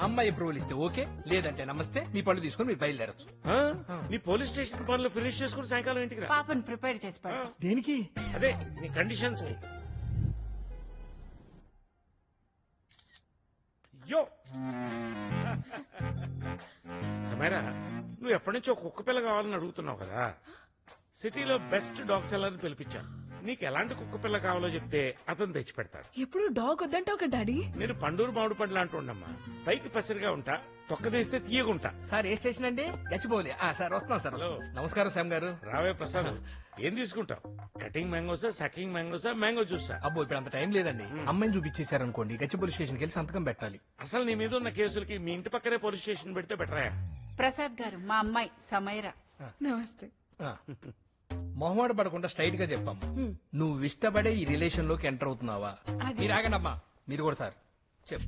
అమ్మాయి అప్రూవల్ ఇస్తే ఓకే, లేదంటే నమస్తే, మీ పళ్ళు తీసుకుని మీరు బయలుదేరచ్చు. నీ పోలీస్ స్టేషన్ పనులు ఫినిష్ చేసుకుని సాయంకాలం ఇంటికి రా. పాపను ప్రిపేర్ చేసి పెడతా. దేనికి? అదే నీ కండిషన్స్. యో సమేరా, నువ్వు ఎప్పటి నుంచో కుక్క పిల్ల కావాలని అడుగుతున్నావు కదా. సిటీలో బెస్ట్ డాగ్ సెల్లర్ పిలిపించాను. నీకు ఎలాంటి కుక్క పిల్ల కావాలో చెప్తే అతను తెచ్చి పెడతాడు. ఎప్పుడు డాగ్ వద్దంటావు కదా డాడీ. నేను పండూరు మామిడి పండ్లు అంటుండమ్మా. పైకి పసిరిగా ఉంటా, తొక్క తీస్తే తీయగుంటా. సార్ ఏ స్టేషన్ అండి? గచ్చిపోలే. సార్ వస్తున్నాం సార్. హలో. నమస్కారం శ్యామ్ గారు. రావే ప్రసాద్, ఏం తీసుకుంటావు? కటింగ్ మ్యాంగోసా, సకింగ్ మ్యాంగోసా, మ్యాంగో జ్యూసా? అబ్బో ఇప్పుడు అంత టైం లేదండి. అమ్మాయిని చూపించేశారనుకోండి, గచ్చిపోలి స్టేషన్కి వెళ్ళి సంతకం పెట్టాలి. అసలు నీ మీద ఉన్న కేసులకి మీ ఇంటి పక్కనే పోలీస్ స్టేషన్ పెడితే బెటరా? ప్రసాద్ గారు మా అమ్మాయి సమైరా. నమస్తే. మొహమాట పడకుండా స్ట్రైట్ గా చెప్పమ్మా, నువ్వు ఇష్టపడే ఈ రిలేషన్ లోకి ఎంటర్ అవుతున్నావా? అది- మీరు ఆగండమ్మా, మీరు కూడా సార్ చెప్పు.